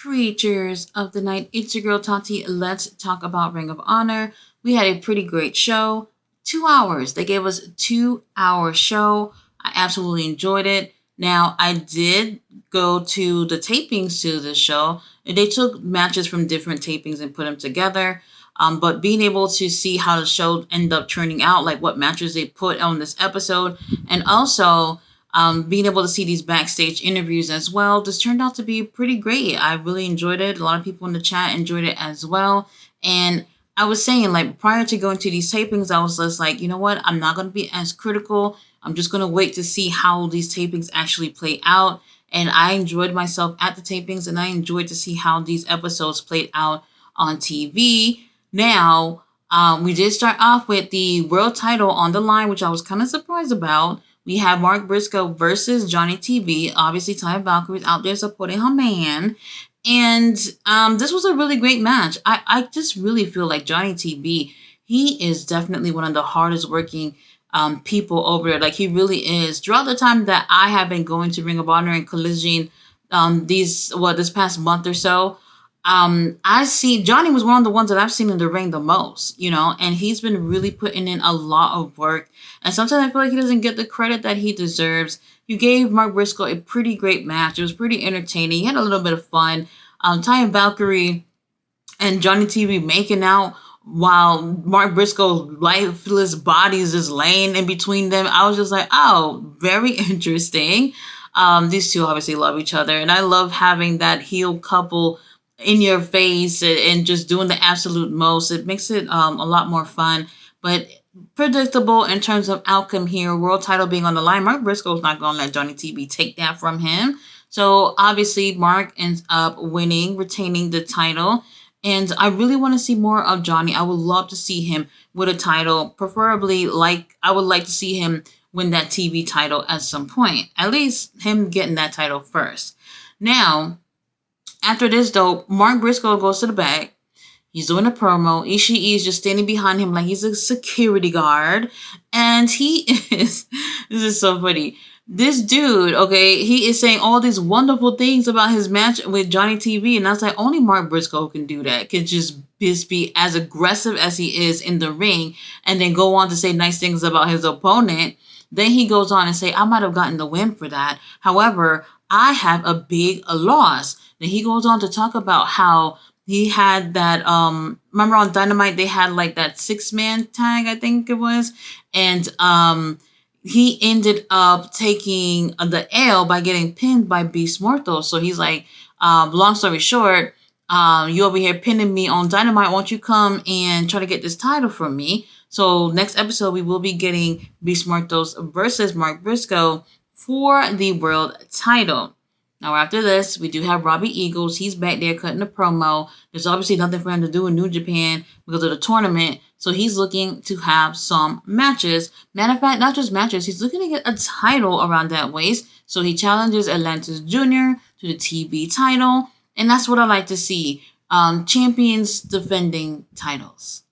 Creatures of the night. It's your girl Tati. Let's talk about Ring of Honor. We had a pretty great show. 2 hours. They gave us a 2 hour show. I absolutely enjoyed it. Now I did go to the tapings to the show. They took matches from different tapings and put them together. But being able to see how the show ended up turning out, like what matches they put on this episode, and also being able to see these backstage interviews as well, this turned out to be pretty great. I really enjoyed it. A lot of people in the chat enjoyed it as well. And I was saying, like, prior to going to these tapings, I was just like, you know what? I'm not going to be as critical. I'm just going to wait to see how these tapings actually play out. And I enjoyed myself at the tapings, and I enjoyed to see how these episodes played out on TV. Now, we did start off with the world title on the line, which I was kind of surprised about. We have Mark Briscoe versus Johnny TV. Obviously, Taya Valkyrie's out there supporting her man. And this was a really great match. I just really feel like Johnny TB, he is definitely one of the hardest working people over there. Like, he really is. Throughout the time that I have been going to Ring of Honor and Collision this past month or so, I see Johnny was one of the ones that I've seen in the ring the most, and he's been really putting in a lot of work. And sometimes I feel like he doesn't get the credit that he deserves. You gave Mark Briscoe a pretty great match. It was pretty entertaining. He had a little bit of fun. Taya Valkyrie and Johnny TV making out while Mark Briscoe's lifeless body is just laying in between them. I was just like, oh, very interesting. These two obviously love each other, and I love having that heel couple in your face and just doing the absolute most. It makes it a lot more fun, but predictable in terms of outcome here. World title being on the line. Mark Briscoe's not going to let Johnny TB take that from him. So obviously Mark ends up winning, retaining the title. And I really want to see more of Johnny. I would love to see him with a title. Preferably, I would like to see him win that TV title at some point. At least him getting that title first. Now, after this, though, Mark Briscoe goes to the back. He's doing a promo. Ishii is just standing behind him like he's a security guard. And he is, this is so funny. This dude, okay, he is saying all these wonderful things about his match with Johnny TV. And I was like, only Mark Briscoe can do that. Can just be as aggressive as he is in the ring and then go on to say nice things about his opponent. Then he goes on and say, I might have gotten the win for that. However, I have a big loss. Then he goes on to talk about how he had that, remember on Dynamite, they had like that 6-man tag, I think it was. And he ended up taking the L by getting pinned by Beast Mortal. So he's like, long story short, you over here pinning me on Dynamite. Won't you come and try to get this title from me? So next episode, we will be getting Beast Mortals versus Mark Briscoe for the world title. Now, after this, we do have Robbie Eagles. He's back there cutting a promo. There's obviously nothing for him to do in New Japan because of the tournament. So he's looking to have some matches. Matter of fact, not just matches. He's looking to get a title around that waist. So he challenges Atlantis Jr. to the TV title. And that's what I like to see. Champions defending titles.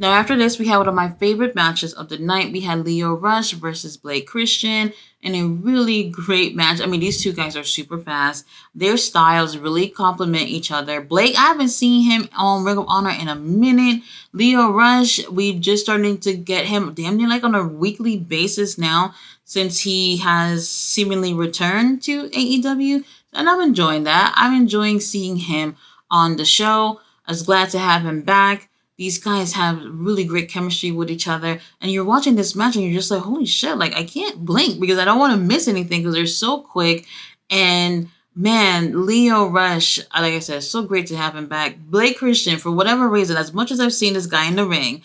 Now, after this, we had one of my favorite matches of the night. We had Lio Rush versus Blake Christian in a really great match. I mean, these two guys are super fast. Their styles really complement each other. Blake, I haven't seen him on Ring of Honor in a minute. Lio Rush, we've just starting to get him damn near like on a weekly basis now since he has seemingly returned to AEW. And I'm enjoying that. I'm enjoying seeing him on the show. I was glad to have him back. These guys have really great chemistry with each other. And you're watching this match and you're just like, holy shit, like I can't blink because I don't want to miss anything because they're so quick. And man, Lio Rush, like I said, so great to have him back. Blake Christian, for whatever reason, as much as I've seen this guy in the ring,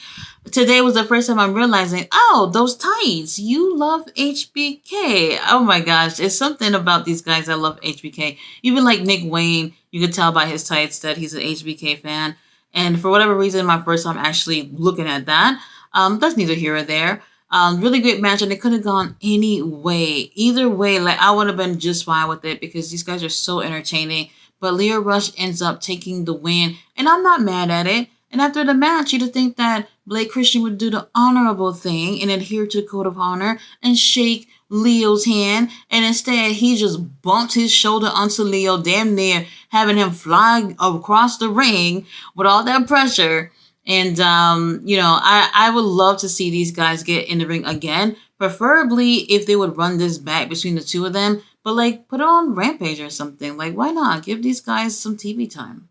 today was the first time I'm realizing, oh, those tights, you love HBK. Oh my gosh, it's something about these guys that love HBK. Even like Nick Wayne, you could tell by his tights that he's an HBK fan. And for whatever reason, my first time actually looking at that. That's neither here or there. Really great match, and it could have gone any way. Either way, like I would have been just fine with it because these guys are so entertaining. But Lio Rush ends up taking the win, and I'm not mad at it. And after the match, you'd think that Blake Christian would do the honorable thing and adhere to the code of honor and shake Leo's hand, and instead he just bumped his shoulder onto Leo, damn near having him fly across the ring with all that pressure. And I would love to see these guys get in the ring again, preferably if they would run this back between the two of them. But like, put it on Rampage or something. Like, why not give these guys some TV time?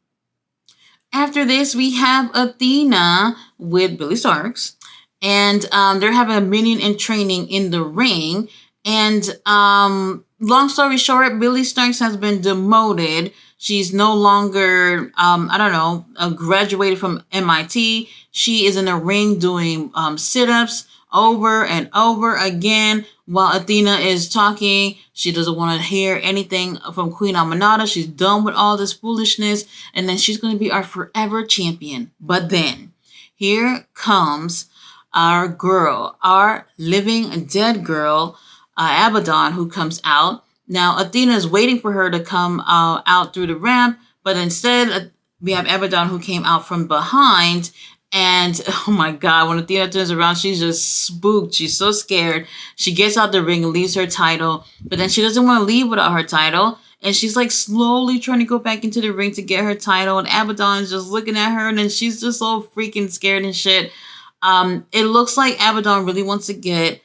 After this, we have Athena with Billy Starks, and they're having a minion in training in the ring. And long story short, Billy Starks has been demoted. She's no longer, I don't know, graduated from MIT. She is in the ring doing sit-ups over and over again while Athena is talking. She doesn't want to hear anything from Queen Aminata. She's done with all this foolishness, and then she's going to be our forever champion. But then here comes our girl, our living dead girl, Abaddon, who comes out. Now Athena is waiting for her to come out through the ramp, but instead we have Abaddon, who came out from behind. And oh my God, when Athena turns around, she's just spooked. She's so scared. She gets out the ring and leaves her title, but then she doesn't want to leave without her title. And she's like slowly trying to go back into the ring to get her title. And Abaddon is just looking at her, and then she's just so freaking scared and shit. It looks like Abaddon really wants to get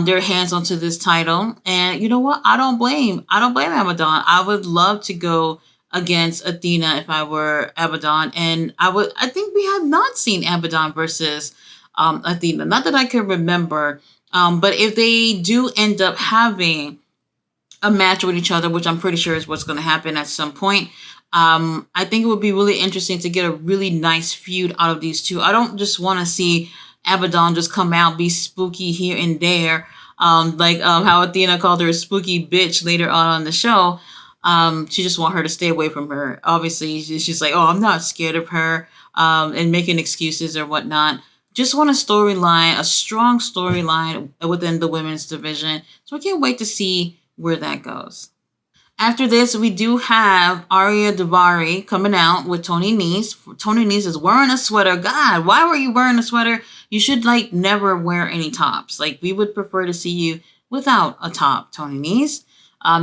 their hands onto this title. And you know what? I don't blame Abaddon. I would love to go against Athena if I were Abaddon. And I think we have not seen Abaddon versus Athena. Not that I can remember. But if they do end up having a match with each other, which I'm pretty sure is what's going to happen at some point, I think it would be really interesting to get a really nice feud out of these two. I don't just want to see Abaddon just come out, be spooky here and there, like how Athena called her a spooky bitch later on the show. She just want her to stay away from her. Obviously, she's like, oh, I'm not scared of her, and making excuses or whatnot. Just want a strong storyline within the women's division. So I can't wait to see where that goes. After this, we do have Arya Davari coming out with Tony Nese. Tony Nese is wearing a sweater. God, why were you wearing a sweater? You should like never wear any tops. Like, we would prefer to see you without a top, Tony Nese.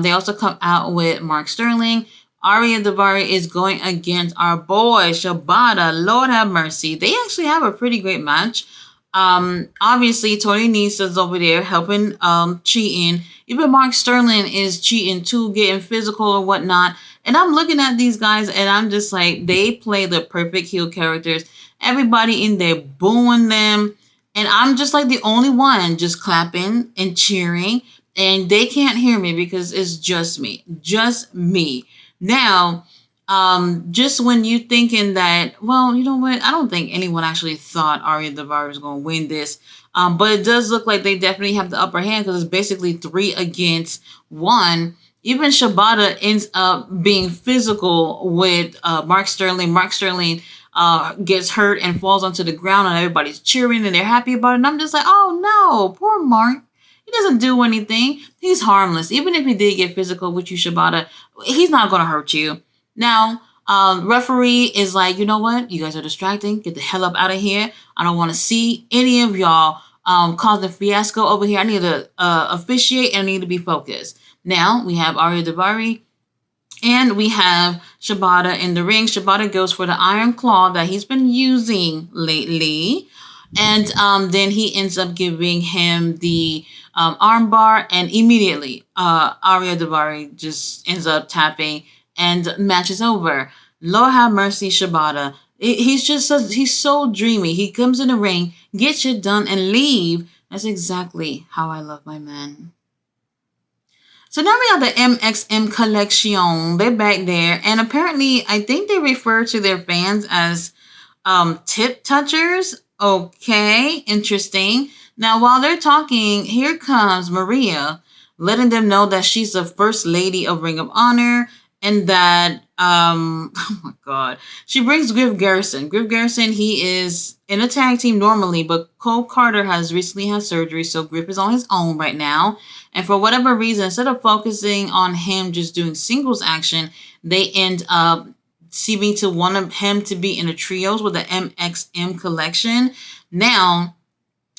They also come out with Mark Sterling. Arya Davari is going against our boy Shibata. Lord have mercy. They actually have a pretty great match. Obviously, Tony Nese is over there helping cheating. Even Mark Sterling is cheating too, getting physical or whatnot. And I'm looking at these guys and I'm just like, they play the perfect heel characters. Everybody in there booing them. And I'm just like the only one just clapping and cheering. And they can't hear me because it's just me. Just me. Now, just when you thinking that, well, you know what? I don't think anyone actually thought Arya Davari was going to win this. But it does look like they definitely have the upper hand because it's basically 3 against 1. Even Shibata ends up being physical with Mark Sterling. Mark Sterling gets hurt and falls onto the ground, and everybody's cheering and they're happy about it. And I'm just like, oh no, poor Mark. He doesn't do anything. He's harmless. Even if he did get physical with you, Shibata, he's not going to hurt you. Now, referee is like, you know what? You guys are distracting. Get the hell up out of here. I don't want to see any of y'all causing fiasco over here. I need to officiate and I need to be focused. Now, we have Arya Davari and we have Shibata in the ring. Shibata goes for the Iron Claw that he's been using lately. And then he ends up giving him the armbar, and immediately Arya Davari just ends up tapping and match is over. Lord have mercy, Shibata. He's so dreamy. He comes in the ring, get shit done, and leave. That's exactly how I love my men. So now we have the MXM Collection. They're back there, and apparently I think they refer to their fans as tip touchers. Okay, interesting. Now, while they're talking, here comes Maria, letting them know that she's the first lady of Ring of Honor, and that, oh my God, she brings Griff Garrison. Griff Garrison, he is in a tag team normally, but Cole Carter has recently had surgery, so Griff is on his own right now. And for whatever reason, instead of focusing on him just doing singles action, they end up seeming to want him to be in the trios with the MXM Collection. Now,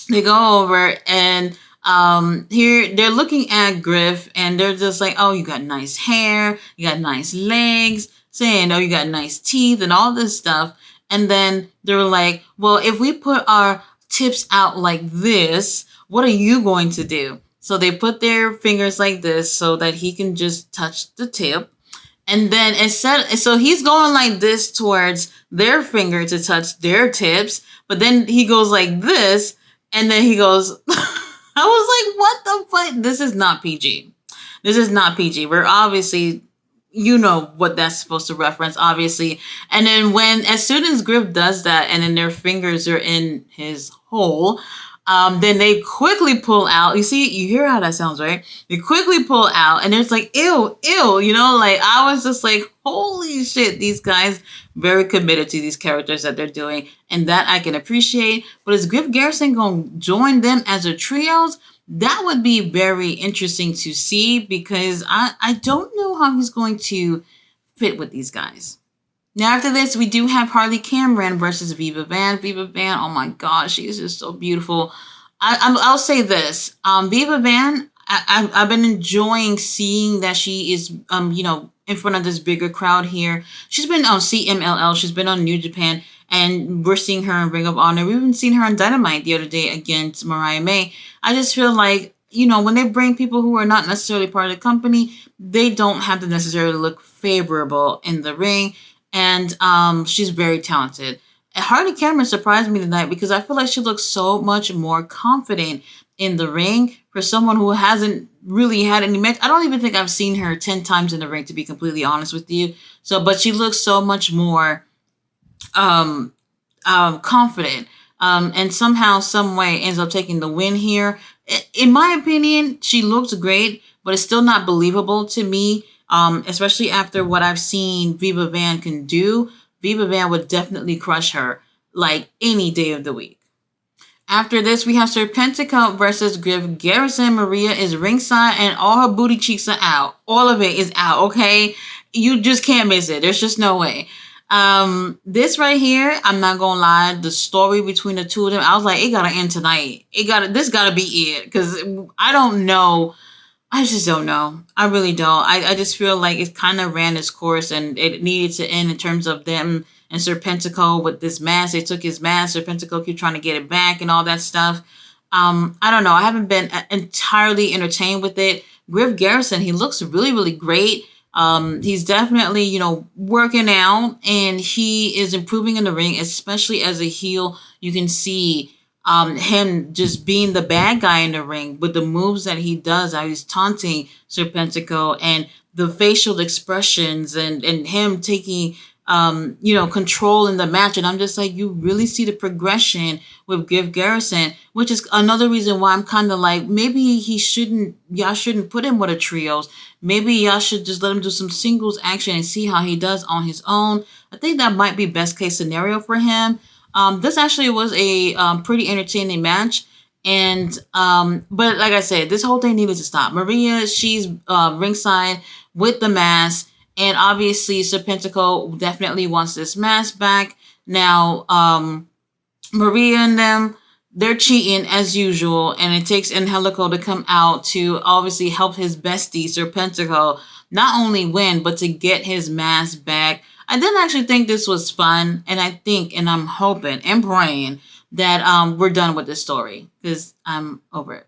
they go over and Here they're looking at Griff and they're just like, oh, you got nice hair, you got nice legs, saying, oh, you got nice teeth and all this stuff. And then they were like, well, if we put our tips out like this, what are you going to do? So they put their fingers like this so that he can just touch the tip. And then instead, so he's going like this towards their finger to touch their tips, but then he goes like this, and then he goes, I was like, what the fuck? This is not PG. This is not PG. We're obviously, you know what that's supposed to reference, obviously. And then as soon as Griff does that, and then their fingers are in his hole, then they quickly pull out. You see, you hear how that sounds, right? They quickly pull out, and it's like, ew, ew, like I was just like, holy shit, these guys very committed to these characters that they're doing, and that I can appreciate. But is Griff Garrison going to join them as a trios? That would be very interesting to see, because I don't know how he's going to fit with these guys. Now, after this, we do have Harley Cameron versus Viva Van. Viva Van, oh my gosh, she is just so beautiful. I'll say this. Viva Van, I've been enjoying seeing that she is, in front of this bigger crowd here. She's been on CMLL. She's been on New Japan. And we're seeing her in Ring of Honor. We've even seen her on Dynamite the other day against Mariah May. I just feel like, when they bring people who are not necessarily part of the company, they don't have to necessarily look favorable in the ring. And she's very talented. And Harley Cameron surprised me tonight because I feel like she looks so much more confident in the ring for someone who hasn't really had any match. I don't even think I've seen her 10 times in the ring, to be completely honest with you. But she looks so much more confident. And somehow, some way ends up taking the win here. In my opinion, she looks great, but it's still not believable to me. Especially after what I've seen Viva Van can do. Viva Van would definitely crush her like any day of the week. After this, we have Serpentico versus Griff Garrison. Maria is ringside and all her booty cheeks are out. All of it is out, okay? You just can't miss it. There's just no way. This right here, I'm not gonna lie, the story between the two of them, I was like, it gotta end tonight. This gotta be it. Because I don't know. I just don't know. I really don't. I just feel like it kind of ran its course and it needed to end in terms of them and Serpentico with this mask. They took his mask. Serpentico keep trying to get it back and all that stuff. I don't know. I haven't been entirely entertained with it. Griff Garrison, he looks really, really great. He's definitely, working out and he is improving in the ring, especially as a heel. You can see him just being the bad guy in the ring with the moves that he does, how he's taunting Serpentico and the facial expressions and him taking, control in the match. And I'm just like, you really see the progression with Griff Garrison, which is another reason why I'm kind of like, maybe y'all shouldn't put him with a trios. Maybe y'all should just let him do some singles action and see how he does on his own. I think that might be best case scenario for him. This actually was a pretty entertaining match. And, but like I said, this whole thing needed to stop. Maria, she's ringside with the mask. And obviously, Serpentico definitely wants this mask back. Now, Maria and them, they're cheating as usual. And it takes Angelico to come out to obviously help his bestie, Serpentico, not only win, but to get his mask back. I didn't actually think this was fun, and I think, and I'm hoping and praying that we're done with this story, because I'm over it.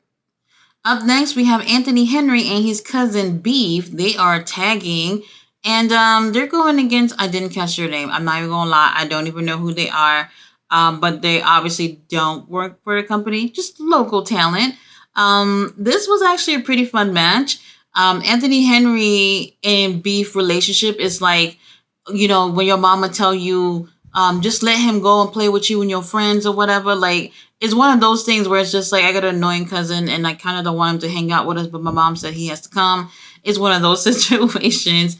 Up next, we have Anthony Henry and his cousin Beef. They are tagging, and they're going against, I didn't catch their name. I'm not even going to lie. I don't even know who they are, but they obviously don't work for the company, just local talent. This was actually a pretty fun match. Anthony Henry and Beef relationship is like, when your mama tell you, just let him go and play with you and your friends or whatever. Like, it's one of those things where it's just like, I got an annoying cousin and I kind of don't want him to hang out with us, but my mom said he has to come. It's one of those situations.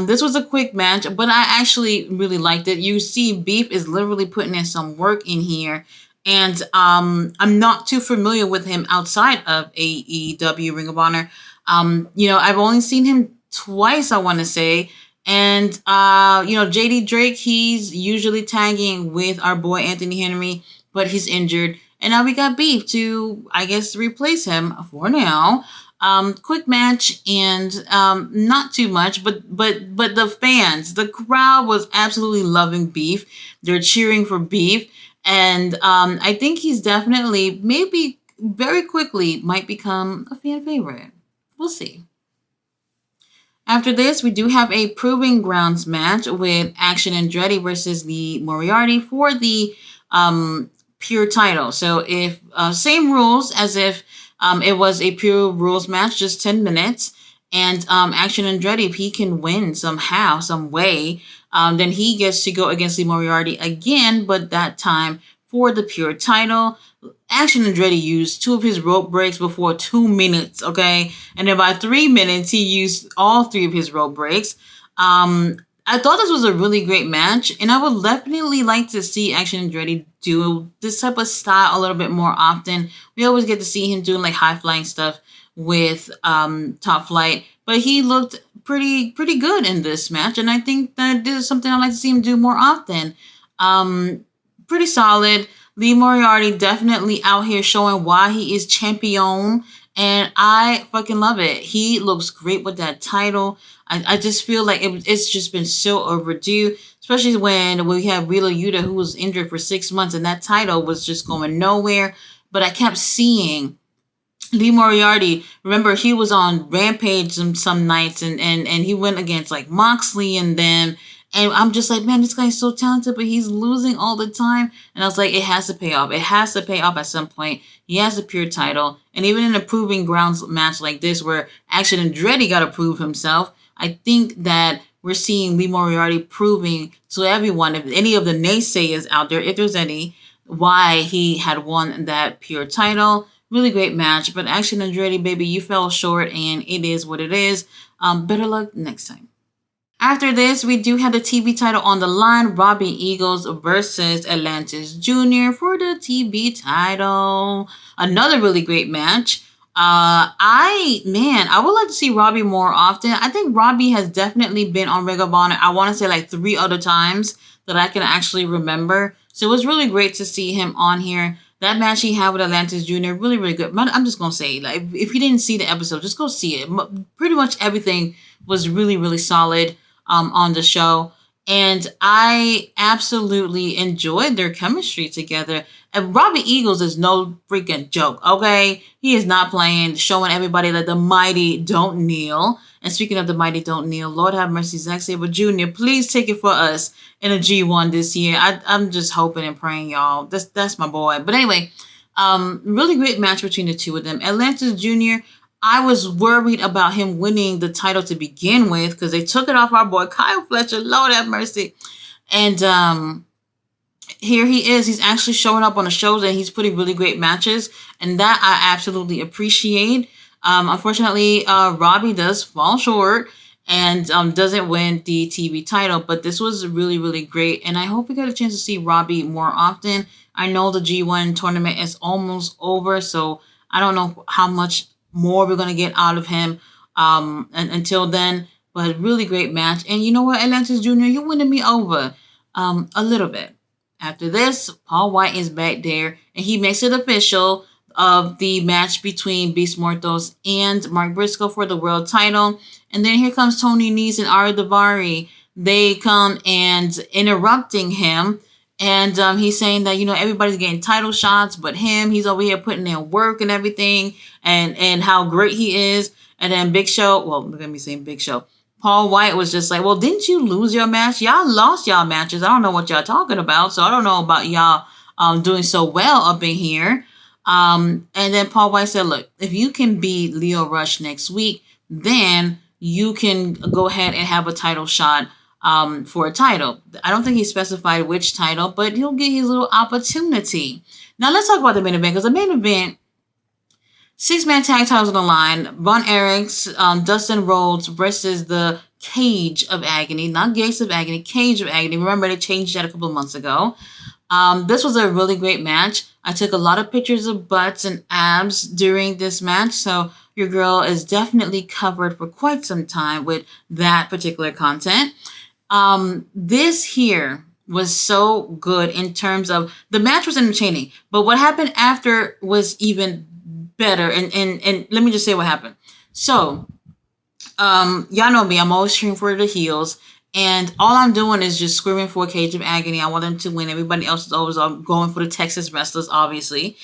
This was a quick match, but I actually really liked it. You see Beef is literally putting in some work in here. And I'm not too familiar with him outside of AEW Ring of Honor. I've only seen him twice, I want to say. And, JD Drake, he's usually tagging with our boy Anthony Henry, but he's injured. and now we got Beef to, I guess, replace him for now. Quick match and not too much, but the fans, the crowd was absolutely loving Beef. They're cheering for Beef, and I think he's definitely, maybe very quickly, might become a fan favorite. We'll see. After this, we do have a Proving Grounds match with Action Andretti versus the Moriarty for the pure title. So if same rules as if it was a pure rules match, just 10 minutes. And Action Andretti, if he can win somehow, some way, then he gets to go against Lee Moriarty again, but that time for the pure title. Action Andretti used two of his rope breaks before 2 minutes, okay? And then by 3 minutes, he used all three of his rope breaks. I thought this was a really great match, and I would definitely like to see Action Andretti do this type of style a little bit more often. We always get to see him doing like high flying stuff with Top Flight, but he looked pretty good in this match, and I think that this is something I'd like to see him do more often. Pretty solid. Lee Moriarty definitely out here showing why he is champion, and I fucking love it. He looks great with that title. I just feel like it's just been so overdue, especially when we had Wheeler Yuta, who was injured for 6 months, and that title was just going nowhere. But I kept seeing Lee Moriarty. Remember, he was on Rampage some nights, and he went against like Moxley and them. And I'm just like, man, this guy's so talented, but he's losing all the time. And I was like, it has to pay off. It has to pay off at some point. He has a pure title. And even in a Proving Grounds match like this, where Action Andretti got to prove himself, I think that we're seeing Lee Moriarty proving to everyone, if any of the naysayers out there, if there's any, why he had won that pure title. Really great match. But Action Andretti, baby, you fell short, and it is what it is. Better luck next time. After this, we do have the TV title on the line. Robbie Eagles versus Atlantis Jr. for the TV title. Another really great match. I would like to see Robbie more often. I think Robbie has definitely been on Ring of Honor, I want to say like 3 other times that I can actually remember. So it was really great to see him on here. That match he had with Atlantis Jr., really, really good. I'm just going to say, like, if you didn't see the episode, just go see it. Pretty much everything was really, really solid on the show. And I absolutely enjoyed their chemistry together. And Robbie Eagles is no freaking joke, okay? He is not playing, showing everybody that the mighty don't kneel. And speaking of the mighty don't kneel, Lord have mercy, Zack Sabre Jr., please take it for us in a G1 this year. I'm just hoping and praying, y'all. That's my boy. But anyway, really great match between the two of them. Atlantis Jr., I was worried about him winning the title to begin with because they took it off our boy Kyle Fletcher. Lord have mercy. And here he is. He's actually showing up on the shows, and he's putting really great matches. And that I absolutely appreciate. Unfortunately, Robbie does fall short and doesn't win the TV title. But this was really, really great. And I hope we get a chance to see Robbie more often. I know the G1 tournament is almost over, so I don't know how much more we're going to get out of him and until then. But really great match. And you know what, Atlantis Jr., you're winning me over a little bit. After this, Paul White is back there, and he makes it official of the match between Beast Mortos and Mark Briscoe for the world title. And then here comes Tony Nese and Ari Daivari. They come and interrupting him. And he's saying that, everybody's getting title shots, but him, he's over here putting in work and everything, and how great he is. And then Big Show, well, look at me saying Big Show. Paul White was just like, well, didn't you lose your match? Y'all lost y'all matches. I don't know what y'all talking about. So I don't know about y'all doing so well up in here. And then Paul White said, look, if you can beat Lio Rush next week, then you can go ahead and have a title shot for a title. I don't think he specified which title, but he'll get his little opportunity. Now let's talk about the main event, because the main event, 6-man tag titles on the line. Von Erichs, Dustin Rhodes versus the Cage of Agony, not Gates of Agony, Cage of Agony. Remember, they changed that a couple of months ago. This was a really great match. I took a lot of pictures of butts and abs during this match, so your girl is definitely covered for quite some time with that particular content. This here was so good in terms of the match was entertaining, but what happened after was even better. And let me just say what happened. So y'all know me. I'm always cheering for the heels, and all I'm doing is just screaming for a Cage of Agony. I want them to win. Everybody else is always going for the Texas wrestlers, obviously.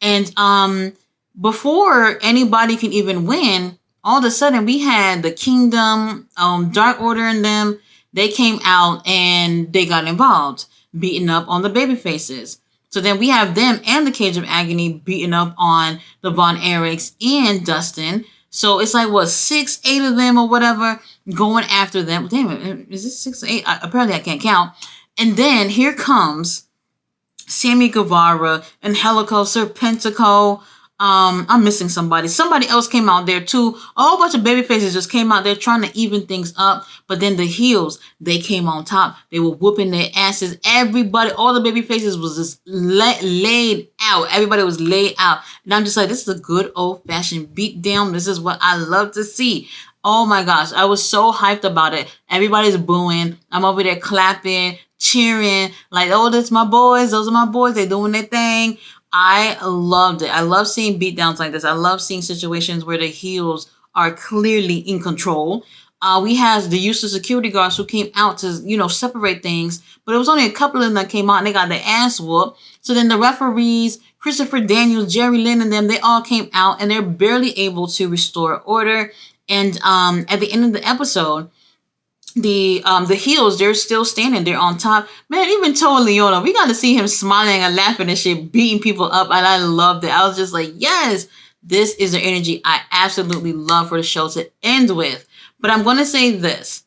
And before anybody can even win, all of a sudden we had the Kingdom, Dark Order, and them. They came out and they got involved, beating up on the baby faces. So then we have them and the Cage of Agony beating up on the Von Erichs and Dustin. So it's like what, 8 of them or whatever going after them. Damn it, is this 6 or 8? Apparently I can't count. And then here comes Sammy Guevara and Helico Serpentico. I'm missing somebody. Somebody else came out there too. A whole bunch of baby faces just came out there trying to even things up. But then the heels, they came on top. They were whooping their asses. Everybody, all the baby faces was just laid out. Everybody was laid out. And I'm just like, this is a good old fashioned beat down. This is what I love to see. Oh my gosh, I was so hyped about it. Everybody's booing. I'm over there clapping, cheering, like, oh, that's my boys. Those are my boys. They're doing their thing. I loved it. I love seeing beatdowns like this. I love seeing situations where the heels are clearly in control. We had the useless security guards who came out to, separate things, but it was only a couple of them that came out and they got their ass whooped. So then the referees, Christopher Daniels, Jerry Lynn, and them, they all came out and they're barely able to restore order. And at the end of the episode, the heels, they're still standing, they're on top. Man, even Toa Leona, we got to see him smiling and laughing and shit, beating people up, and I loved it. I was just like, yes, this is the energy I absolutely love for the show to end with. But I'm going to say this: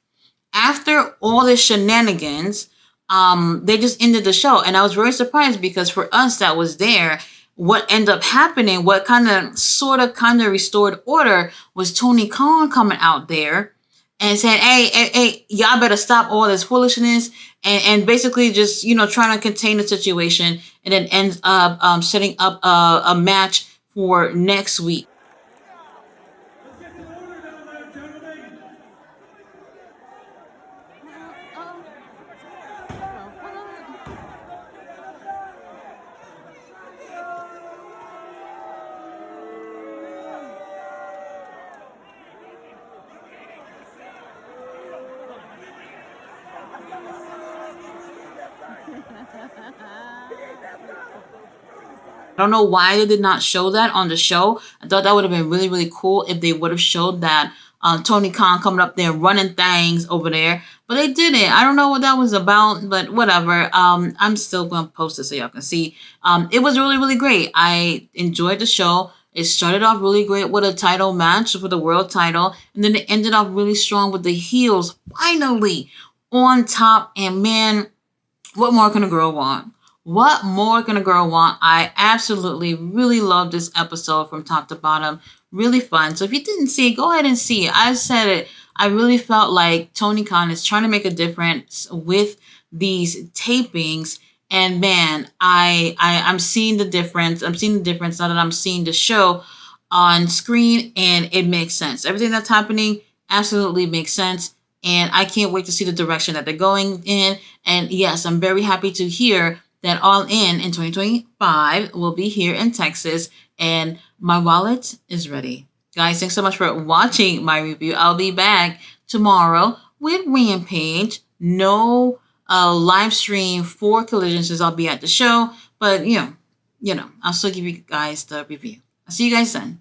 after all the shenanigans, they just ended the show, and I was very surprised because for us that was there, what ended up happening, what kind of restored order was Tony Khan coming out there and saying, hey, y'all better stop all this foolishness, and basically just, trying to contain the situation, and then ends up setting up a match for next week. I don't know why they did not show that on the show. I thought that would have been really, really cool if they would have showed that Tony Khan coming up there running things over there. But they didn't. I don't know what that was about, but whatever. I'm still going to post it so y'all can see. It was really, really great. I enjoyed the show. It started off really great with a title match for the world title. And then it ended off really strong with the heels finally on top. And man, what more can a girl want? What more can a girl want? I absolutely really love this episode from top to bottom. Really fun. So if you didn't see it, go ahead and see it. I said it. I really felt like Tony Khan is trying to make a difference with these tapings. And man, I'm seeing the difference. I'm seeing the difference now that I'm seeing the show on screen, and it makes sense. Everything that's happening absolutely makes sense. And I can't wait to see the direction that they're going in. And yes, I'm very happy to hear that All In 2025 will be here in Texas, and my wallet is ready. Guys, thanks so much for watching my review. I'll be back tomorrow with Rampage. No live stream for Collision since I'll be at the show, but I'll still give you guys the review. I'll see you guys then.